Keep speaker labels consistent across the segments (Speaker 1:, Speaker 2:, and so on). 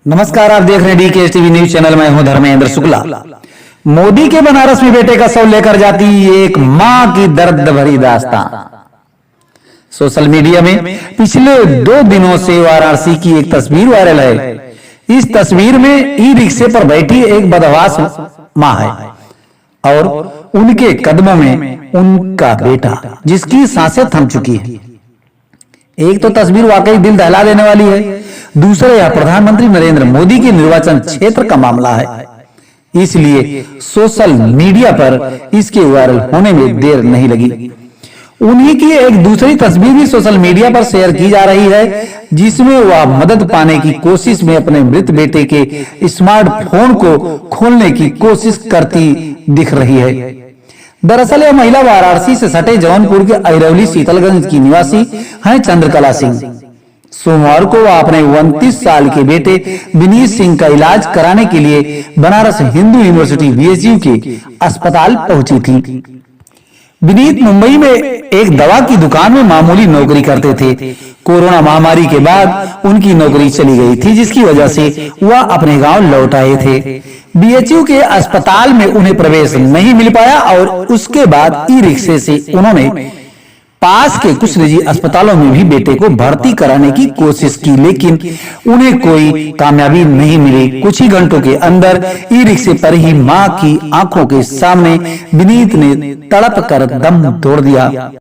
Speaker 1: नमस्कार, आप देख रहे हैं डीकेएस टीवी न्यूज चैनल। मैं हूं धर्मेंद्र शुक्ला। मोदी के बनारस में बेटे का शव लेकर जाती एक मां की दर्द भरी दास्तान। सोशल मीडिया में पिछले 2 दिनों से वाराणसी की एक तस्वीर वायरल है। इस तस्वीर में ई रिक्शे पर बैठी एक बदहवास मां है और उनके कदमों में उनका बेटा, जिसकी सांसें थम चुकी है। एक तो तस्वीर वाकई दिल दहला देने वाली है, दूसरा यह प्रधानमंत्री नरेंद्र मोदी के निर्वाचन क्षेत्र का मामला है, इसलिए सोशल मीडिया पर इसके वायरल होने में देर नहीं लगी। उन्हीं की एक दूसरी तस्वीर भी सोशल मीडिया पर शेयर की जा रही है, जिसमें वह मदद पाने की कोशिश में अपने मृत बेटे के स्मार्टफोन को खोलने की कोशिश करती दिख रही है। दरअसल यह महिला वाराणसी से सटे जौनपुर के अहिरौली शीतलगंज की निवासी है चंद्रकला सिंह। सोमवार को वह अपने 29 साल के बेटे विनीत सिंह का इलाज कराने के लिए बनारस हिंदू यूनिवर्सिटी बीएचयू के अस्पताल पहुंची थी। विनीत मुंबई में एक दवा की दुकान में मामूली नौकरी करते थे। कोरोना महामारी के बाद उनकी नौकरी चली गई थी, जिसकी वजह से वह अपने गांव लौट आए थे। बीएचयू के अस्पताल में उन्हें प्रवेश नहीं मिल पाया और उसके बाद ई रिक्शे से उन्होंने पास के कुछ निजी अस्पतालों में भी बेटे को भर्ती कराने की कोशिश की, लेकिन उन्हें कोई कामयाबी नहीं मिली। कुछ ही घंटों के अंदर ई रिक्शे पर ही मां की आंखों के सामने विनीत ने तड़प कर दम तोड़ दिया।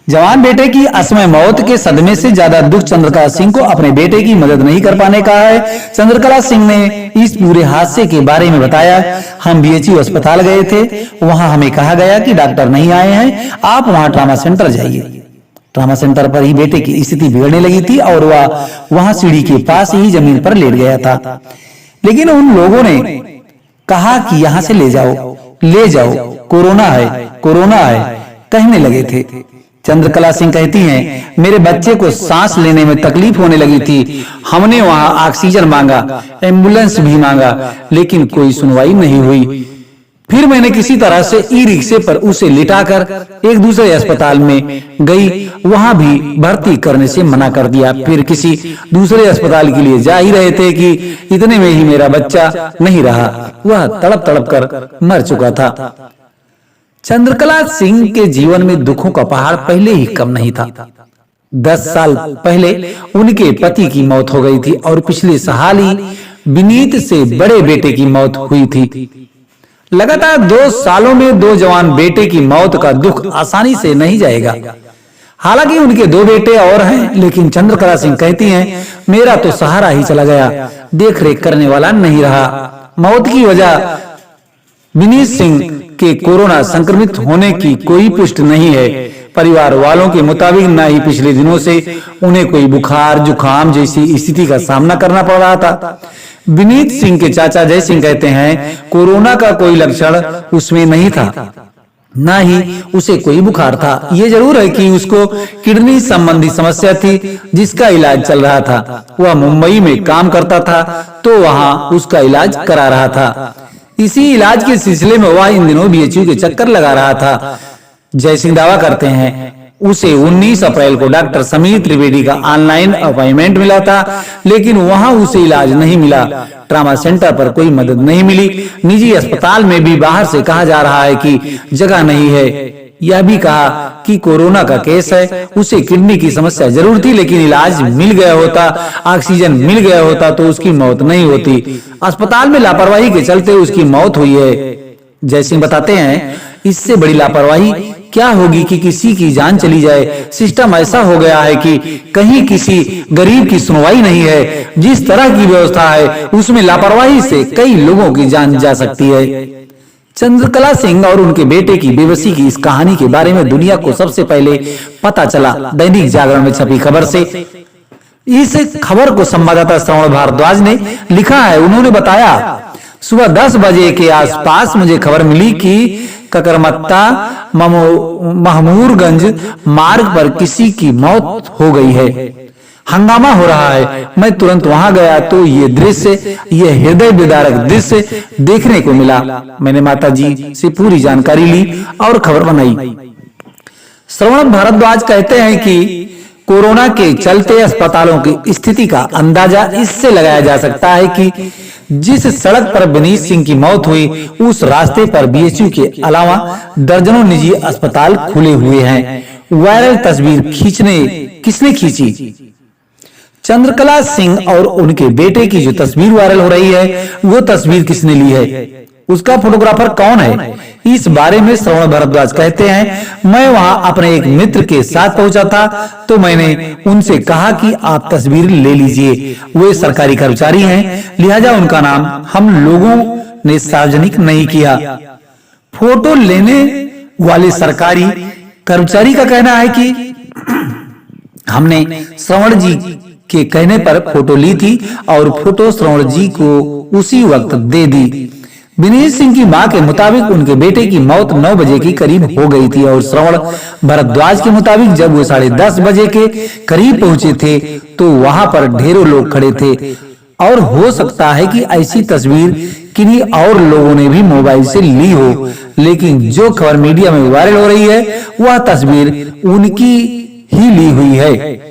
Speaker 1: जवान बेटे की असमय मौत के सदमे से ज्यादा दुख चंद्रकला सिंह को अपने बेटे की मदद नहीं कर पाने का है। चंद्रकला सिंह ने इस पूरे हादसे के बारे में बताया, हम बीएचयू अस्पताल गए थे, वहां हमें कहा गया कि डॉक्टर नहीं आए हैं, आप वहां ट्रामा सेंटर जाइए। ट्रामा सेंटर पर ही बेटे की स्थिति बिगड़ने लगी थी और वह वहां सीढ़ी के पास ही जमीन पर लेट गया था, लेकिन उन लोगों ने कहा कि यहाँ से ले जाओ, कोरोना है कहने लगे थे। चंद्रकला सिंह कहती हैं, मेरे बच्चे को सांस लेने में तकलीफ होने लगी थी। हमने वहां ऑक्सीजन मांगा, एम्बुलेंस भी मांगा, लेकिन कोई सुनवाई नहीं हुई। फिर मैंने किसी तरह से ई रिक्शे पर उसे लिटाकर एक दूसरे अस्पताल में गई, वहां भी भर्ती करने से मना कर दिया। फिर किसी दूसरे अस्पताल के लिए जा ही रहे थे कि इतने में ही मेरा बच्चा नहीं रहा, वह तड़प तड़प कर मर चुका था। चंद्रकला सिंह के जीवन में दुखों का पहाड़ पहले ही कम नहीं था। 10 साल पहले उनके पति की मौत हो गई थी और पिछले साल ही विनीत से बड़े बेटे की मौत हुई थी। लगातार 2 सालों में 2 जवान बेटे की मौत का दुख आसानी से नहीं जाएगा। हालांकि उनके 2 बेटे और हैं, लेकिन चंद्रकला सिंह कहती हैं, मेरा तो सहारा ही चला गया, देख रेख करने वाला नहीं रहा। मौत की वजह विनीत सिंह के कोरोना संक्रमित होने की कोई पुष्टि नहीं है। परिवार वालों के मुताबिक न ही पिछले दिनों से उन्हें कोई बुखार जुकाम जैसी स्थिति का सामना करना पड़ रहा था। विनीत सिंह के चाचा जय सिंह कहते हैं, कोरोना का कोई लक्षण उसमें नहीं था, न ही उसे कोई बुखार था। ये जरूर है कि उसको किडनी संबंधी समस्या थी, जिसका इलाज चल रहा था। वह मुंबई में काम करता था, तो वहां उसका इलाज करा रहा था। इसी इलाज के सिलसिले में वह इन दिनों बीएचयू के चक्कर लगा रहा था। जय सिंह दावा करते हैं, उसे 19 अप्रैल को डॉक्टर समीर त्रिवेदी का ऑनलाइन अपॉइंटमेंट मिला था, लेकिन वहां उसे इलाज नहीं मिला। ट्रामा सेंटर पर कोई मदद नहीं मिली। निजी अस्पताल में भी बाहर से कहा जा रहा है कि जगह नहीं है। यह भी कहा कि कोरोना का केस है, उसे किडनी की समस्या जरूर थी, लेकिन इलाज मिल गया होता, ऑक्सीजन मिल गया होता तो उसकी मौत नहीं होती। अस्पताल में लापरवाही के चलते उसकी मौत हुई है। जय सिंह बताते हैं, इससे बड़ी लापरवाही क्या होगी कि किसी की जान चली जाए। सिस्टम ऐसा हो गया है कि कहीं किसी गरीब की सुनवाई नहीं है। जिस तरह की व्यवस्था है उसमें लापरवाही से कई लोगों की जान जा सकती है। चंद्रकला सिंह और उनके बेटे की बेबसी की इस कहानी के बारे में दुनिया को सबसे पहले पता चला दैनिक जागरण में छपी खबर से। इस खबर को संवाददाता श्रवण भारद्वाज ने लिखा है। उन्होंने बताया, सुबह 10 बजे के आसपास मुझे खबर मिली कि ककरमत्ता महमूरगंज मार्ग पर किसी की मौत हो गई है, हंगामा हो रहा है। मैं तुरंत वहां गया तो ये हृदय विदारक दृश्य देखने को मिला। मैंने माताजी से पूरी जानकारी ली और खबर बनाई। श्रवण भारद्वाज कहते हैं कि कोरोना के चलते अस्पतालों की स्थिति का अंदाजा इससे लगाया जा सकता है कि जिस सड़क पर विनीत सिंह की मौत हुई उस रास्ते पर बीएचयू के अलावा दर्जनों निजी अस्पताल खुले हुए हैं। वायरल तस्वीर किसने खींची? चंद्रकला सिंह और उनके बेटे की जो तस्वीर वायरल हो रही है वो तस्वीर किसने ली है, उसका फोटोग्राफर कौन है? इस बारे में श्रवण भारद्वाज कहते हैं, मैं वहां अपने एक मित्र के साथ पहुंचा था तो मैंने उनसे कहा कि आप तस्वीर ले लीजिए। वे सरकारी कर्मचारी हैं, लिहाजा उनका नाम हम लोगों ने सार्वजनिक नहीं किया। फोटो लेने वाले सरकारी कर्मचारी का कहना है कि हमने श्रवण जी के कहने पर फोटो ली थी और फोटो श्रवण जी को उसी वक्त दे दी। विनीत सिंह की मां के मुताबिक उनके बेटे की मौत 9 बजे के करीब हो गई थी और श्रवण भारद्वाज के मुताबिक जब वो 10:30 बजे के करीब पहुंचे थे तो वहां पर ढेरों लोग खड़े थे और हो सकता है कि ऐसी तस्वीर किन्हीं और लोगों ने भी मोबाइल से ली हो, लेकिन जो खबर मीडिया में वायरल हो रही है वह तस्वीर उनकी ही ली हुई है।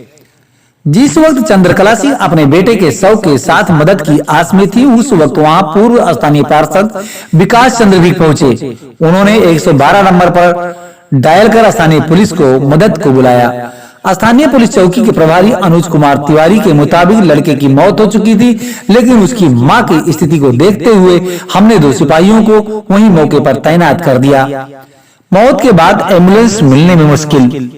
Speaker 1: जिस वक्त चंद्रकला सिंह अपने बेटे के शव के साथ मदद की आस में थी उस वक्त वहां पूर्व स्थानीय पार्षद विकास चंद्र भी पहुंचे। उन्होंने 112 नंबर पर डायल कर स्थानीय पुलिस को मदद को बुलाया। स्थानीय पुलिस चौकी के प्रभारी अनुज कुमार तिवारी के मुताबिक लड़के की मौत हो चुकी थी, लेकिन उसकी मां की स्थिति को देखते हुए हमने 2 सिपाहियों को वहीं मौके पर तैनात कर दिया। मौत के बाद एम्बुलेंस मिलने में मुश्किल।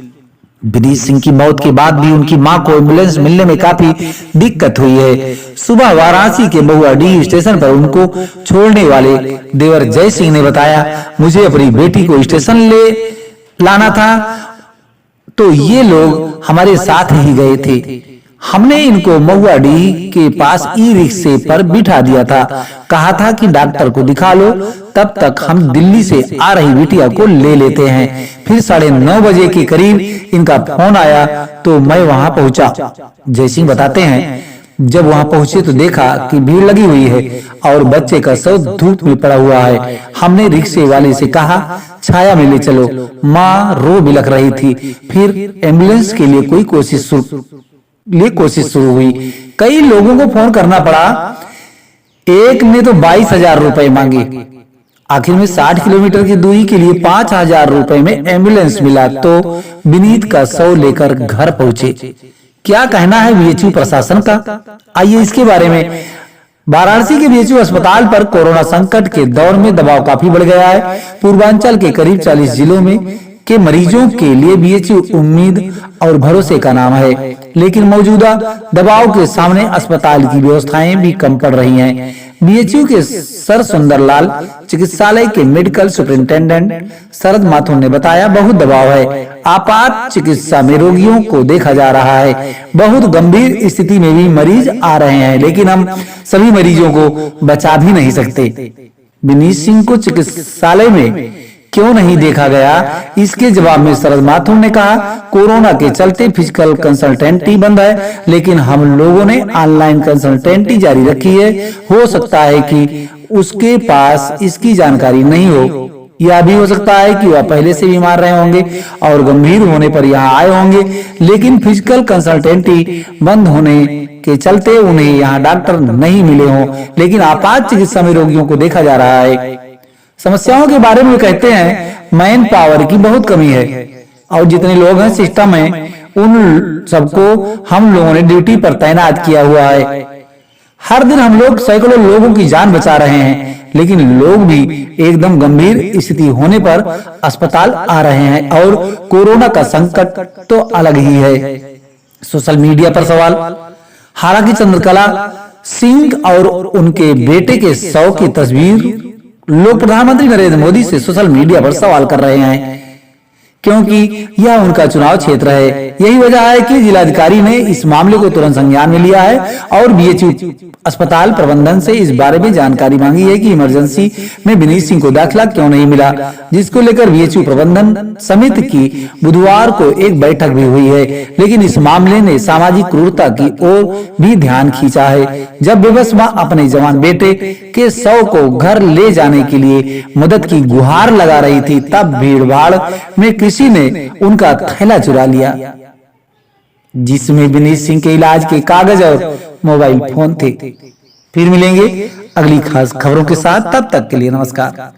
Speaker 1: विनीत सिंह की मौत के बाद भी उनकी मां को एम्बुलेंस मिलने में काफी दिक्कत हुई है। सुबह वाराणसी के बहुआडीह स्टेशन पर उनको छोड़ने वाले देवर जय सिंह ने बताया, मुझे अपनी बेटी को स्टेशन ले लाना था तो ये लोग हमारे साथ ही गए थे। हमने इनको महुआडीह के पास ई-रिक्शे पर बिठा दिया था, कहा था कि डॉक्टर को दिखा लो, तब तक हम दिल्ली से आ रही बिटिया को ले लेते हैं। फिर 9:30 बजे के करीब इनका फोन आया तो मैं वहां पहुंचा। जय सिंह बताते हैं, जब वहां पहुंचे तो देखा कि भीड़ लगी हुई है और बच्चे का शव धूप में पड़ा हुआ है। हमने रिक्शे वाले से कहा छाया में ले चलो, माँ रो बिलख रही थी। फिर एम्बुलेंस के लिए कोशिश शुरू हुई। कई लोगों को फोन करना पड़ा, एक ने तो 22,000 रुपए मांगे। आखिर में 60 किलोमीटर की दूरी के लिए 5,000 रुपए में एम्बुलेंस मिला तो विनीत का शव लेकर घर पहुंचे। क्या कहना है बीएचयू प्रशासन का, आइए इसके बारे में। वाराणसी के बीएचयू अस्पताल पर कोरोना संकट के दौर में दबाव काफी बढ़ गया है। पूर्वांचल के करीब 40 जिलों में के मरीजों के लिए बीएचयू उम्मीद और भरोसे का नाम है, लेकिन मौजूदा दबाव के सामने अस्पताल की व्यवस्थाएं भी कम पड़ रही हैं। बीएचयू के सर सुंदरलाल चिकित्सालय के मेडिकल सुपरिंटेंडेंट शरद माथुर ने बताया, बहुत दबाव है, आपात चिकित्सा में रोगियों को देखा जा रहा है, बहुत गंभीर स्थिति में भी मरीज आ रहे हैं, लेकिन हम सभी मरीजों को बचा भी नहीं सकते। विनीत सिंह को चिकित्सालय में क्यों नहीं देखा गया, इसके जवाब में शरद माथुर ने कहा, कोरोना के चलते फिजिकल कंसल्टेंटी बंद है, लेकिन हम लोगों ने ऑनलाइन कंसल्टेंटी जारी रखी है। हो सकता है कि उसके पास इसकी जानकारी नहीं हो, यह भी हो सकता है कि वह पहले से बीमार रहे होंगे और गंभीर होने पर यहाँ आए होंगे, लेकिन फिजिकल कंसल्टेंटी बंद होने के चलते उन्हें यहाँ डॉक्टर नहीं मिले हों, लेकिन आपात चिकित्सा में रोगियों को देखा जा रहा है। समस्याओं के बारे में कहते हैं, मैन पावर की बहुत कमी है और जितने लोग हैं सिस्टम में उन सबको हम लोगों ने ड्यूटी पर तैनात किया हुआ है। हर दिन हम लोग सैकड़ों लोगों की जान बचा रहे हैं, लेकिन लोग भी एकदम गंभीर स्थिति होने पर अस्पताल आ रहे हैं और कोरोना का संकट तो अलग ही है। सोशल मीडिया पर सवाल, हालांकि चंद्रकला सिंह और उनके बेटे के शव की तस्वीर लोग प्रधानमंत्री नरेंद्र मोदी से सोशल मीडिया पर सवाल कर रहे हैं, क्योंकि यह उनका चुनाव क्षेत्र है। यही वजह है कि जिलाधिकारी ने इस मामले को तुरंत संज्ञान में लिया है और बीएचयू अस्पताल प्रबंधन से इस बारे में जानकारी मांगी है कि इमरजेंसी में विनीत सिंह को दाखिला क्यों नहीं मिला, जिसको लेकर बीएचयू प्रबंधन समिति की बुधवार को एक बैठक भी हुई है। लेकिन इस मामले ने सामाजिक क्रूरता की ओर भी ध्यान खींचा है। जब बेबस मां अपने जवान बेटे के शव को घर ले जाने के लिए मदद की गुहार लगा रही थी, तब भीड़ भाड़ में किसी ने उनका थैला चुरा लिया। जिसमें विनीत सिंह के इलाज के कागज और मोबाइल फोन थे। फिर मिलेंगे अगली खास खबरों के साथ, तब तक के लिए नमस्कार।